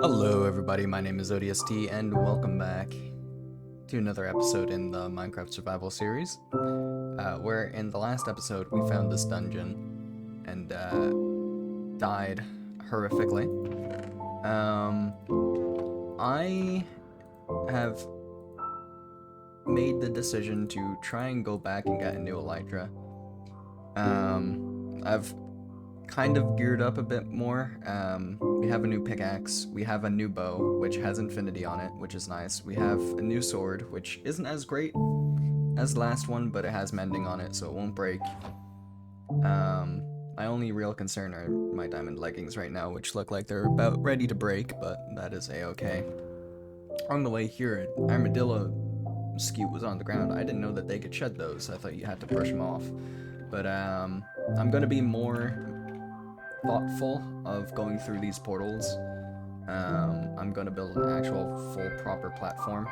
Hello everybody, my name is ODST and welcome back to another episode in the Minecraft Survival series, where in the last episode we found this dungeon and died horrifically. I have made the decision to try and go back and get a new elytra. I've kind of geared up a bit more. We have a new pickaxe, we have a new bow, which has infinity on it, which is nice. We have a new sword, which isn't as great as the last one, but it has mending on it, so it won't break. My only real concern are my diamond leggings right now, which look like they're about ready to break, but that is a-okay. On the way here, armadillo skew was on the ground. I didn't know that they could shed those. I thought you had to brush them off. But I'm gonna be more thoughtful of going through these portals. I'm gonna build an actual full proper platform,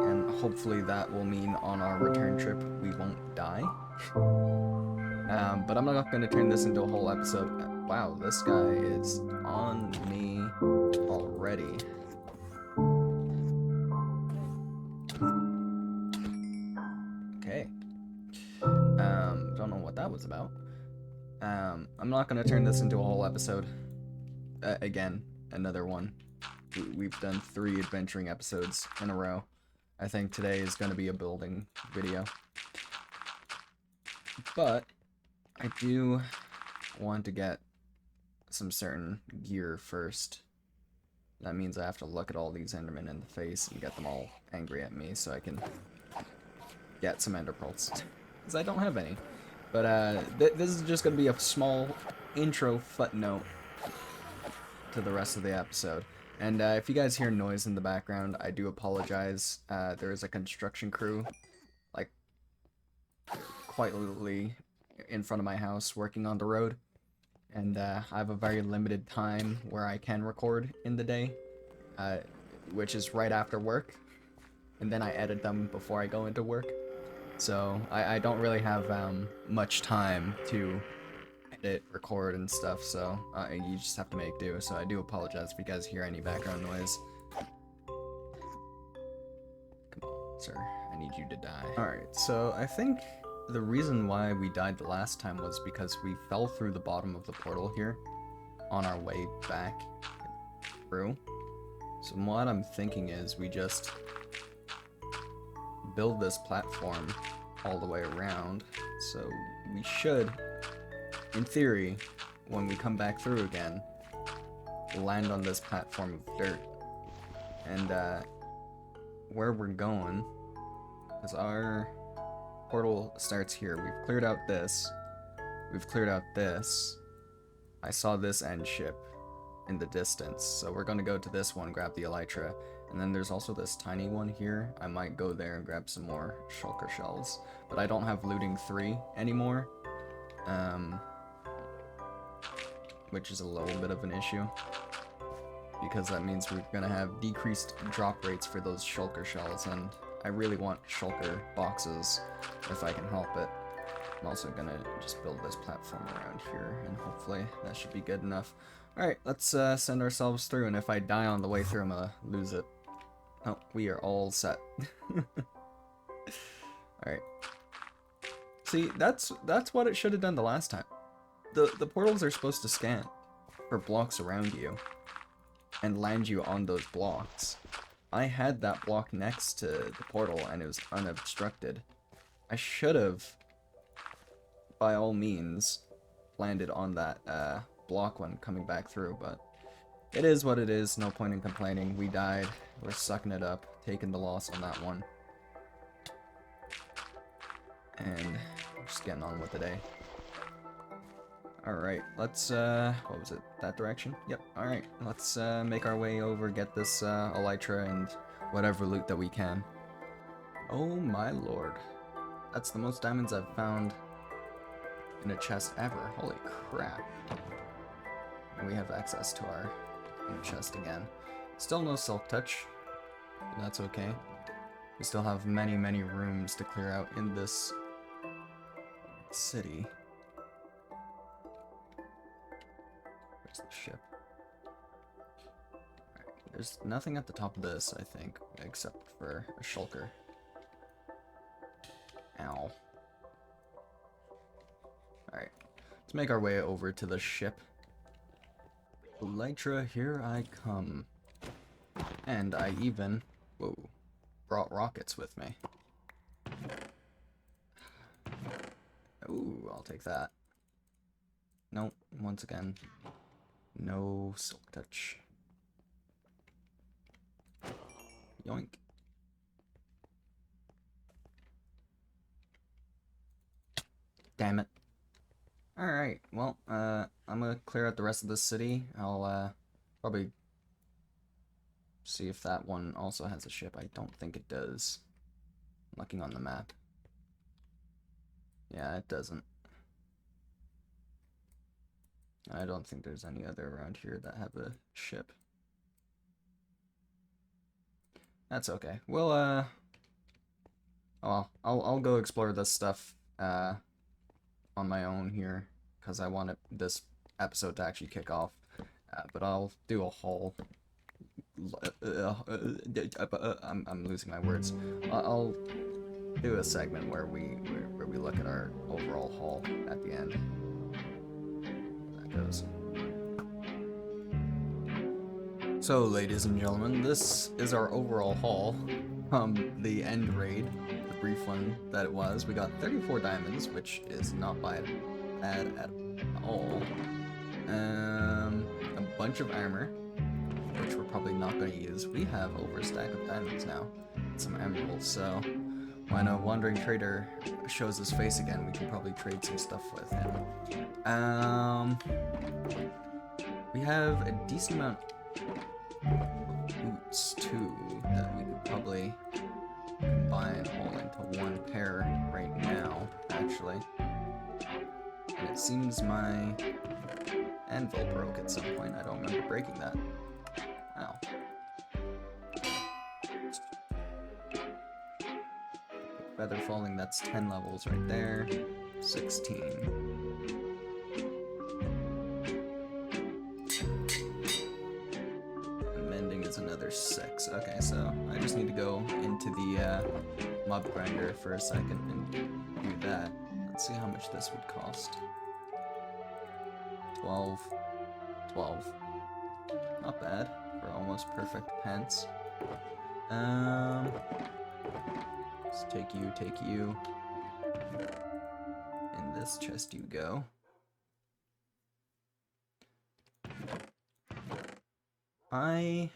and hopefully that will mean on our return trip we won't die. But I'm not gonna turn this into a whole episode. Wow, this guy is on me already. Okay. Don't know what that was about. I'm not gonna turn this into a whole episode. Again, another one. We've done 3 adventuring episodes in a row. I think today is gonna be a building video. But I do want to get some certain gear first. That means I have to look at all these endermen in the face and get them all angry at me so I can get some ender pearls. Because I don't have any. But this is just going to be a small intro footnote to the rest of the episode. And if you guys hear noise in the background, I do apologize. There is a construction crew, like, quite literally in front of my house working on the road. And I have a very limited time where I can record in the day, which is right after work. And then I edit them before I go into work. So I don't really have much time to edit, record, and stuff, so you just have to make do. So I do apologize if you guys hear any background noise. Come on, sir. I need you to die. Alright, so I think the reason why we died the last time was because we fell through the bottom of the portal here on our way back through. So what I'm thinking is we just build this platform all the way around, so we should, in theory, when we come back through again, land on this platform of dirt. And where we're going is our portal starts here. We've cleared out this, we've cleared out this. I saw this end ship in the distance, so we're gonna go to this one, grab the elytra. And then there's also this tiny one here. I might go there and grab some more shulker shells. But I don't have looting 3 anymore. Which is a little bit of an issue. Because that means we're gonna have decreased drop rates for those shulker shells. And I really want shulker boxes if I can help it. I'm also gonna just build this platform around here. And hopefully that should be good enough. Alright, let's send ourselves through. And if I die on the way through, I'm gonna lose it. Oh, we are all set. Alright. See, that's what it should have done the last time. The portals are supposed to scan for blocks around you and land you on those blocks. I had that block next to the portal and it was unobstructed. I should have, by all means, landed on that block when coming back through, but it is what it is, no point in complaining. We died, we're sucking it up, taking the loss on that one. And just getting on with the day. Alright, let's, what was it, that direction? Yep, alright, let's make our way over, get this elytra and whatever loot that we can. Oh my lord. That's the most diamonds I've found in a chest ever, holy crap. And we have access to our chest again. Still no silk touch, but that's okay. We still have many, many rooms to clear out in this city. Where's the ship? There's nothing at the top of this, I think, except for a shulker. Ow. Alright, let's make our way over to the ship. Elytra, here I come. And I even, whoa, brought rockets with me. Ooh, I'll take that. Nope, once again, no silk touch. Yoink. Damn it. Alright, well, I'm gonna clear out the rest of the city. I'll, probably see if that one also has a ship. I don't think it does. Looking on the map. Yeah, it doesn't. I don't think there's any other around here that have a ship. That's okay. We'll, oh, well, I'll go explore this stuff, on my own here, because I want this episode to actually kick off. But I'll do a haul. I'm losing my words. I'll do a segment where we look at our overall haul at the end. That goes. So, ladies and gentlemen, this is our overall haul from the end raid, the brief one that it was. We got 34 diamonds, which is not bad at all. A bunch of armor, which we're probably not going to use. We have over a stack of diamonds now, and some emeralds, so when a wandering trader shows his face again, we can probably trade some stuff with him. We have a decent amount boots too that we could probably combine all into one pair right now, actually. And it seems my anvil broke at some point. I don't remember breaking that. Ow. Feather falling, that's 10 levels right there. 16. Another 6. Okay, so I just need to go into the mob grinder for a second and do that. Let's see how much this would cost. 12. 12. Not bad for almost perfect pants. Let's take you. In this chest you go. I'm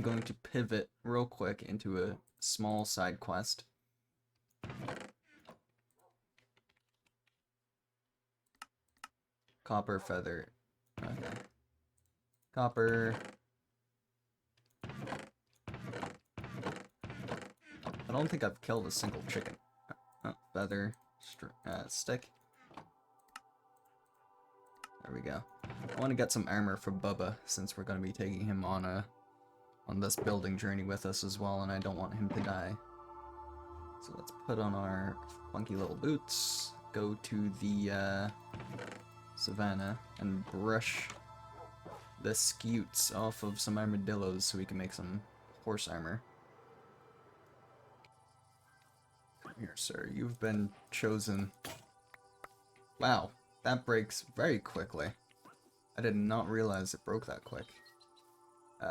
going to pivot real quick into a small side quest. Copper feather. Okay. Copper. I don't think I've killed a single chicken. Oh, feather. Stick. There we go. I want to get some armor for Bubba, since we're going to be taking him on this building journey with us as well, and I don't want him to die. So let's put on our funky little boots, go to the savannah, and brush the scutes off of some armadillos so we can make some horse armor. Come here, sir. You've been chosen. Wow, that breaks very quickly. I did not realize it broke that quick. Is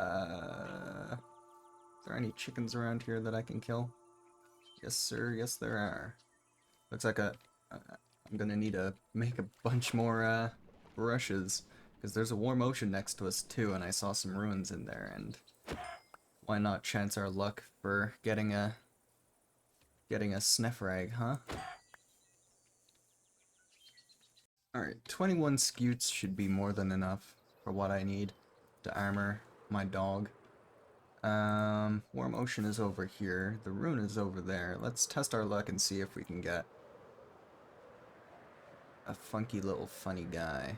there any chickens around here that I can kill? Yes, sir. Yes, there are. Looks like I'm gonna need to make a bunch more, brushes, because there's a warm ocean next to us, too, and I saw some ruins in there, and why not chance our luck for getting a sniffer egg, huh? Alright, 21 scutes should be more than enough for what I need to armor my dog. Warm ocean is over here. The rune is over there. Let's test our luck and see if we can get a funky little funny guy.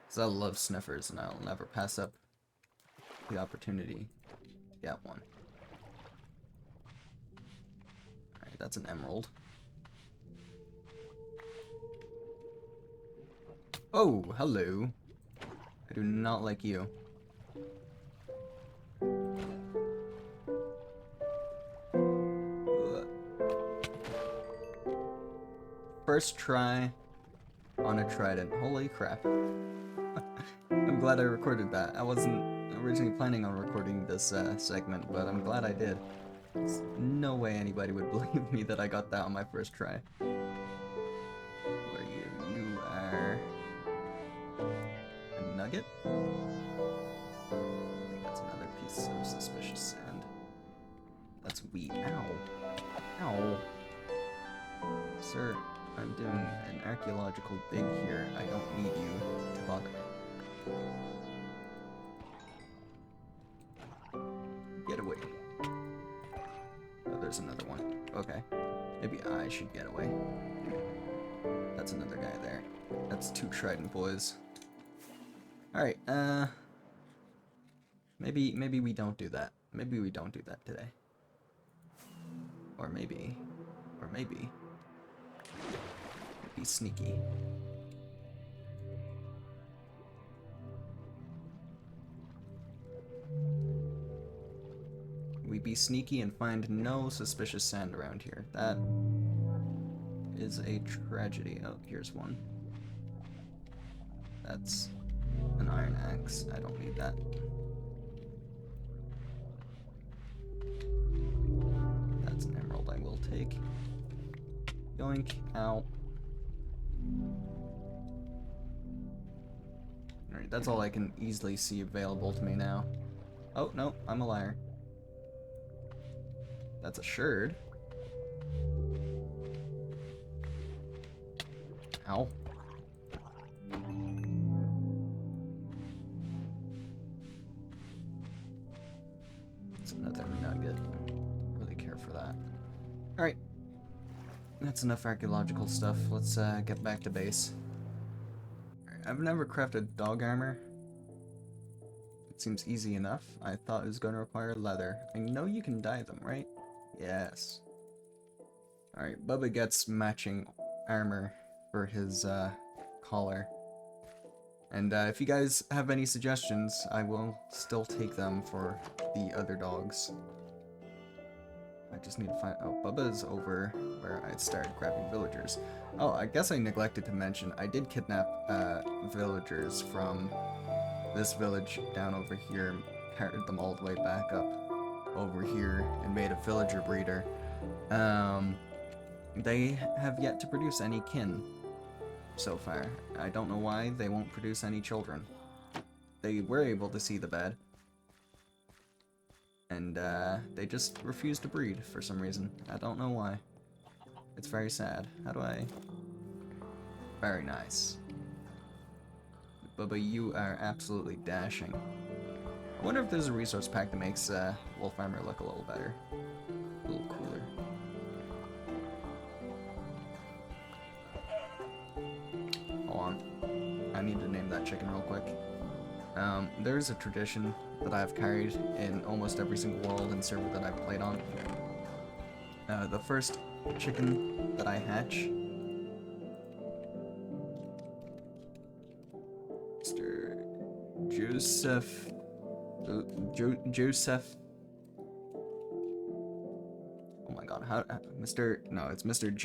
Because I love sniffers and I'll never pass up the opportunity to get one. Alright, that's an emerald. Oh, hello. I do not like you. First try on a trident. Holy crap. I'm glad I recorded that. I wasn't originally planning on recording this segment, but I'm glad I did. There's no way anybody would believe me that I got that on my first try. What are you? You are a nugget? I think that's another piece of suspicious sand. That's wheat. Ow. Ow. Sir, I'm doing an archaeological dig here. I don't need you to bother me. Get away. Oh, there's another one. Okay. Maybe I should get away. That's another guy there. That's 2 trident boys. Alright, maybe we don't do that. Maybe we don't do that today. Or maybe be sneaky. We be sneaky and find no suspicious sand around here. That is a tragedy. Oh, here's one. That's an iron axe. I don't need that. That's an emerald I will take. Yoink. Ow. Alright, that's all I can easily see available to me now. Oh, no, I'm a liar. That's a sherd. Ow. It's another nugget. Really care for that. Alright. That's enough archaeological stuff. Let's get back to base. I've never crafted dog armor. It seems easy enough. I thought it was going to require leather. I know you can dye them, right? Yes. Alright, Bubba gets matching armor for his collar. And if you guys have any suggestions, I will still take them for the other dogs. I just need to find... Oh, Bubba's over where I started grabbing villagers. Oh, I guess I neglected to mention, I did kidnap villagers from this village down over here, carried them all the way back up over here, and made a villager breeder. They have yet to produce any kin so far. I don't know why they won't produce any children. They were able to see the bed. And they just refuse to breed for some reason. I don't know why. It's very sad. How do I... Very nice. Bubba, you are absolutely dashing. I wonder if there's a resource pack that makes Wolf Armor look a little better. A little cooler. Hold on. I need to name that chicken real quick. There's a tradition that I've carried in almost every single world and server that I've played on. The first chicken that I hatch, Mr. Joseph, Joseph. Oh my God, how, it's Mr.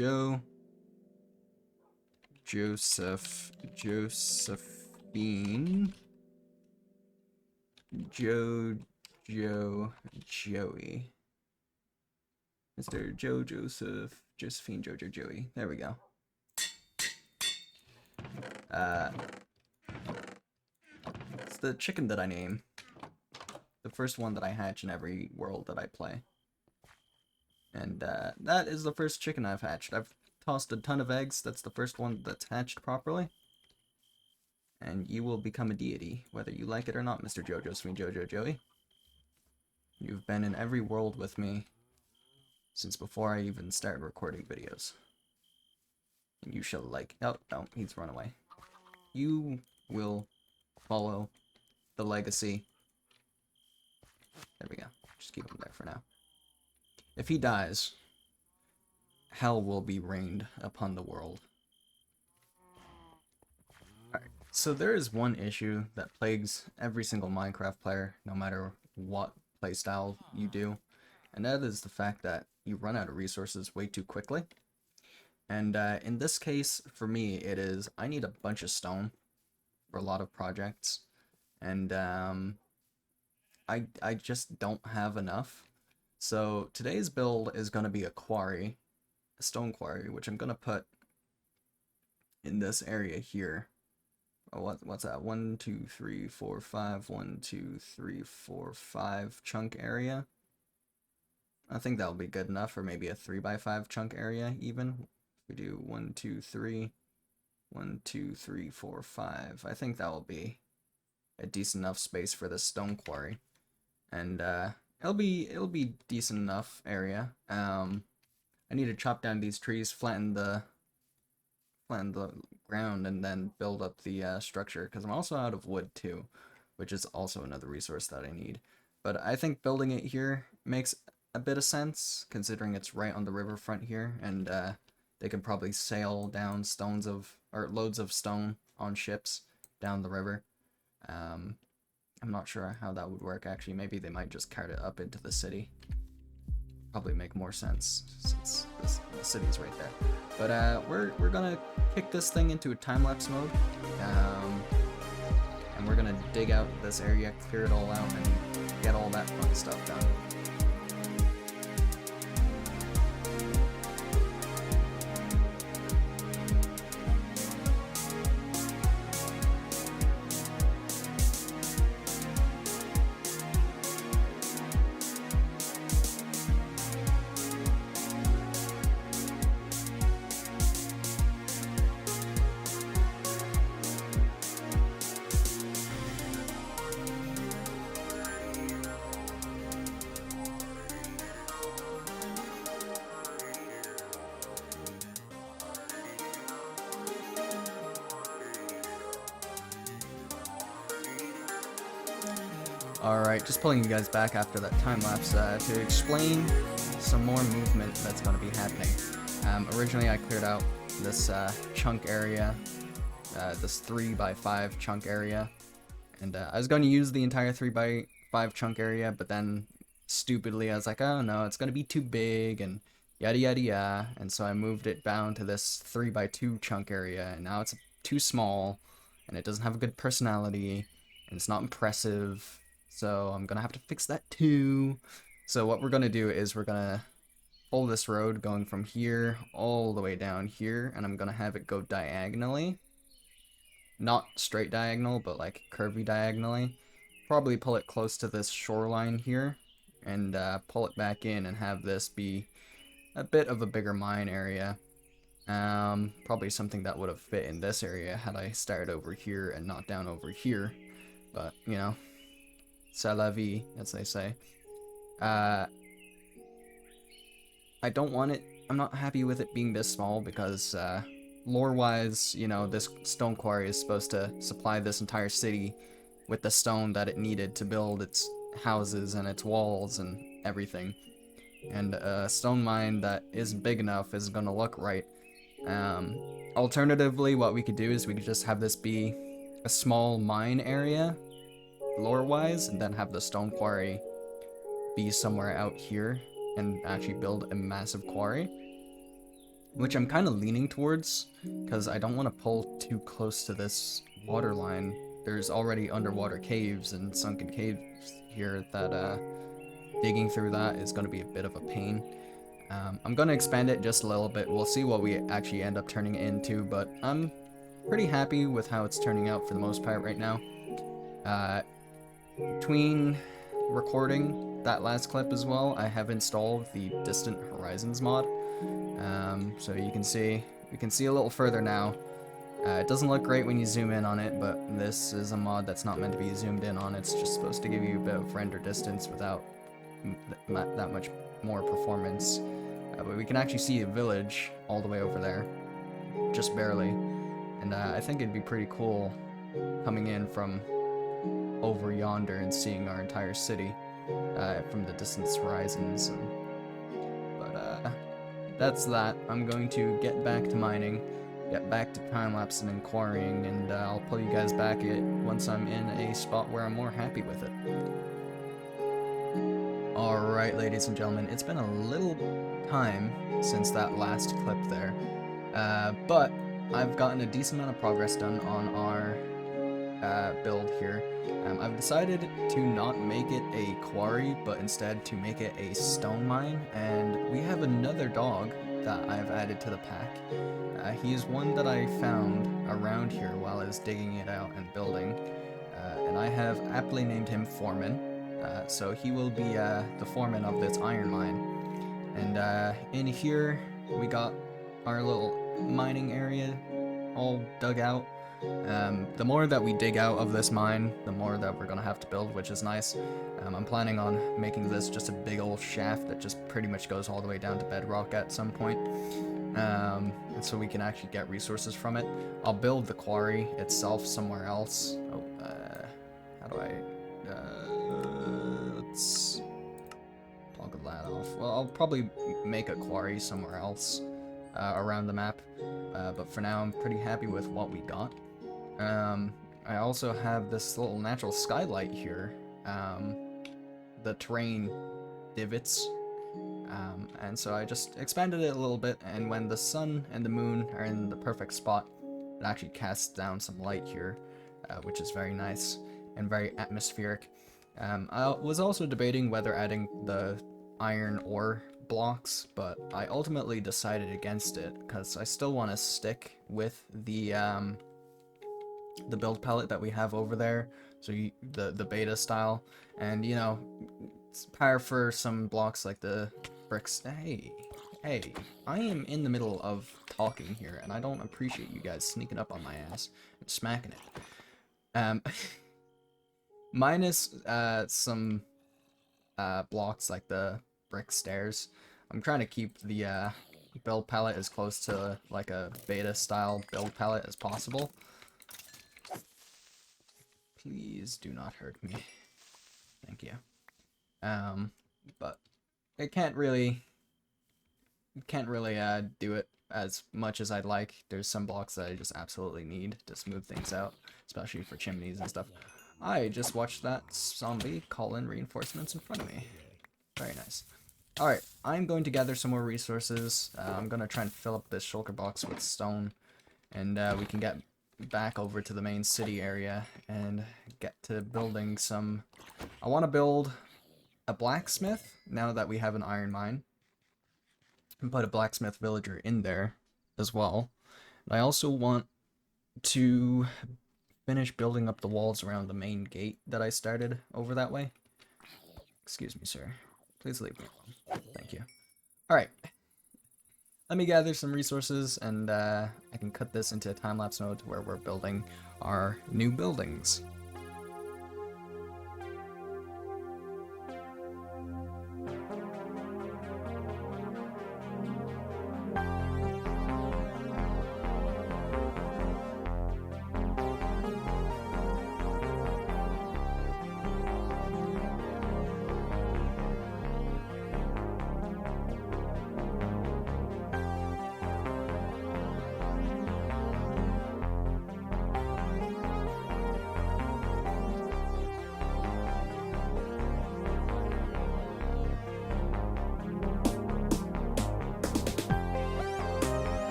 Josephine. Joey. Mr. Josephine, Joey. There we go. It's the chicken that I name. The first one that I hatch in every world that I play. And that is the first chicken I've hatched. I've tossed a ton of eggs. That's the first one that's hatched properly. And you will become a deity, whether you like it or not, Mr. Josephine, Joey. You've been in every world with me since before I even started recording videos. And you shall like... Oh, no, he's run away. You will follow the legacy. There we go. Just keep him there for now. If he dies, hell will be rained upon the world. Alright, so there is one issue that plagues every single Minecraft player, no matter what playstyle you do, and that is the fact that you run out of resources way too quickly. And in this case, for me, it is I need a bunch of stone for a lot of projects, and I just don't have enough. So today's build is going to be a quarry, a stone quarry, which I'm going to put in this area here. Oh, what's that? 1, 2, 3, 4, 5. 1, 2, 3, 4, 5 chunk area. I think that'll be good enough, or maybe a 3x5 chunk area even. If we do 1, 2, 3, 1, 2, 3, 4, 5. I think that will be a decent enough space for this stone quarry, and it'll be decent enough area. I need to chop down these trees, flatten the ground, and then build up the structure, because I'm also out of wood too, which is also another resource that I need. But I think building it here makes a bit of sense, considering it's right on the riverfront here, and they can probably sail down loads of stone on ships down the river. I'm not sure how that would work actually. Maybe they might just cart it up into the city. Probably make more sense since the city's right there. But we're gonna kick this thing into a time-lapse mode, and we're gonna dig out this area, clear it all out, and get all that fun stuff done. Alright, just pulling you guys back after that time lapse to explain some more movement that's going to be happening. Originally I cleared out this chunk area, this 3x5 chunk area, and I was going to use the entire 3x5 chunk area, but then stupidly I was like, oh no, it's going to be too big, and yada yada yada, and so I moved it down to this 3x2 chunk area, and now it's too small, and it doesn't have a good personality, and it's not impressive. So I'm gonna have to fix that too. So what we're gonna do is we're gonna pull this road going from here all the way down here, and I'm gonna have it go diagonally. Not straight diagonal, but like curvy diagonally. Probably pull it close to this shoreline here, and pull it back in and have this be a bit of a bigger mine area. Probably something that would have fit in this area had I started over here and not down over here. But, you know, c'est la vie, as they say. I don't want it. I'm not happy with it being this small because lore-wise, you know, this stone quarry is supposed to supply this entire city with the stone that it needed to build its houses and its walls and everything. And a stone mine that isn't big enough isn't gonna look right. Alternatively, what we could do is we could just have this be a small mine area, lore-wise, and then have the stone quarry be somewhere out here and actually build a massive quarry, which I'm kind of leaning towards because I don't want to pull too close to this water line. There's already underwater caves and sunken caves here that digging through that is going to be a bit of a pain. I'm going to expand it just a little bit. We'll see what we actually end up turning it into, but I'm pretty happy with how it's turning out for the most part right now. Between recording that last clip as well, I have installed the Distant Horizons mod. So we can see a little further now. It doesn't look great when you zoom in on it, but this is a mod that's not meant to be zoomed in on. It's just supposed to give you a bit of render distance without that much more performance. But we can actually see a village all the way over there, just barely. And I think it'd be pretty cool coming in from over yonder and seeing our entire city from the distant horizons. But that's that. I'm going to get back to mining, get back to time-lapsing and quarrying, and I'll pull you guys back once I'm in a spot where I'm more happy with it. Alright, ladies and gentlemen, it's been a little time since that last clip there. But I've gotten a decent amount of progress done on our build here. I've decided to not make it a quarry, but instead to make it a stone mine, and we have another dog that I've added to the pack. He is one that I found around here while I was digging it out and building, and I have aptly named him Foreman. So he will be the foreman of this iron mine. And in here we got our little mining area all dug out. The more that we dig out of this mine, the more that we're gonna have to build, which is nice. I'm planning on making this just a big old shaft that just pretty much goes all the way down to bedrock at some point. And so we can actually get resources from it. I'll build the quarry itself somewhere else. Oh, how do I... let's toggle that off. Well, I'll probably make a quarry somewhere else around the map. But for now, I'm pretty happy with what we got. I also have this little natural skylight here. The terrain divots. And so I just expanded it a little bit, and when the sun and the moon are in the perfect spot, it actually casts down some light here, which is very nice and very atmospheric. I was also debating whether adding the iron ore blocks, but I ultimately decided against it because I still want to stick with the build palette that we have over there, so the beta style, and you know, power for some blocks like the bricks. Hey, I am in the middle of talking here, and I don't appreciate you guys sneaking up on my ass and smacking it. Minus some blocks like the brick stairs. I'm trying to keep the build palette as close to like a beta style build palette as possible. Please do not hurt me. Thank you. But it can't really do it as much as I'd like. There's some blocks that I just absolutely need to smooth things out, especially for chimneys and stuff. I just watched that zombie call in reinforcements in front of me. Very nice. Alright, I'm going to gather some more resources. I'm going to try and fill up this shulker box with stone, and we can get back over to the main city area and get to building some... I want to build a blacksmith now that we have an iron mine, and put a blacksmith villager in there as well. I also want to finish building up the walls around the main gate that I started over that way. Excuse me, sir. Please leave me alone. Thank you. Alright. Let me gather some resources, and I can cut this into a time-lapse mode where we're building our new buildings.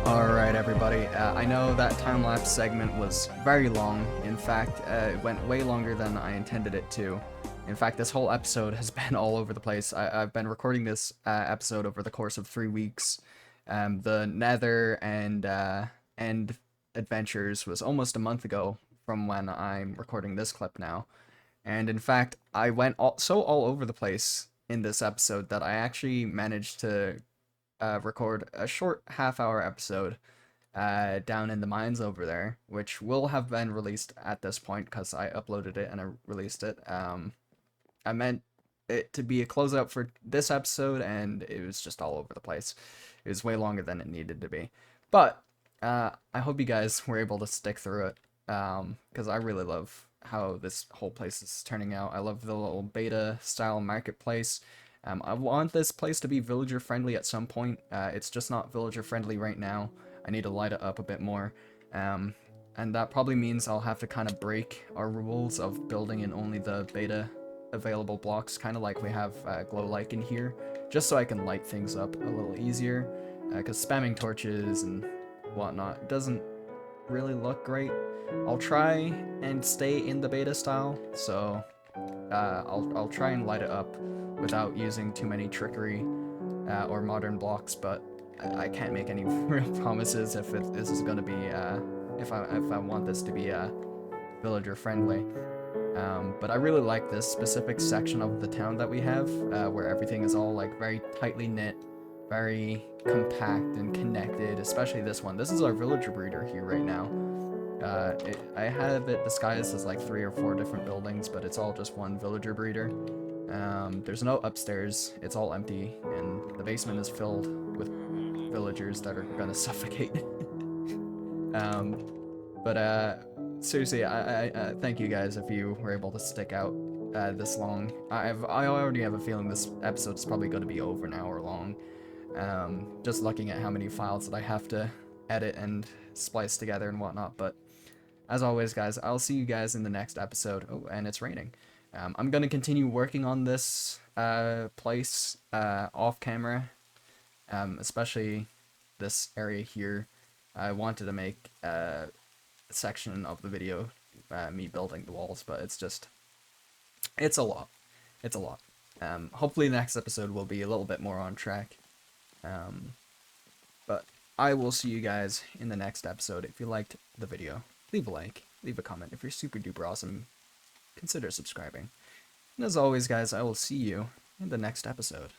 Alright everybody, I know that time-lapse segment was very long. In fact, it went way longer than I intended it to. In fact, this whole episode has been all over the place. I've been recording this episode over the course of 3 weeks. The Nether and End Adventures was almost a month ago from when I'm recording this clip now. And in fact, I went all over the place in this episode that I actually managed to record a short half-hour episode down in the mines over there, which will have been released at this point because I uploaded it and I released it. I meant it to be a closeout for this episode, and it was just all over the place. It was way longer than it needed to be. But I hope you guys were able to stick through it, because I really love how this whole place is turning out. I love the little beta style marketplace. I want this place to be villager friendly at some point. It's just not villager friendly right now. I need to light it up a bit more. And that probably means I'll have to kind of break our rules of building in only the beta available blocks, kind of like we have glow like in here, just so I can light things up a little easier, because spamming torches and whatnot doesn't really look great. I'll try and stay in the beta style, so I'll try and light it up without using too many trickery or modern blocks, but I can't make any real promises if this is going to be if I want this to be villager friendly. But I really like this specific section of the town that we have, where everything is all like very tightly knit, very compact and connected, especially this one. This is our villager breeder here right now. I have it disguised as like 3 or 4 different buildings, but it's all just one villager breeder. There's no upstairs, it's all empty, and the basement is filled with villagers that are gonna suffocate. Seriously, I thank you guys if you were able to stick out this long. I already have a feeling this episode's probably going to be over an hour long. Just looking at how many files that I have to edit and splice together and whatnot. But as always, guys, I'll see you guys in the next episode. Oh, and it's raining. I'm going to continue working on this place off camera, especially this area here. I wanted to make section of the video me building the walls, but it's a lot. Hopefully the next episode will be a little bit more on track, but I will see you guys in the next episode. If you liked the video, leave a like, leave a comment. If you're super duper awesome, consider subscribing, and as always, guys, I will see you in the next episode.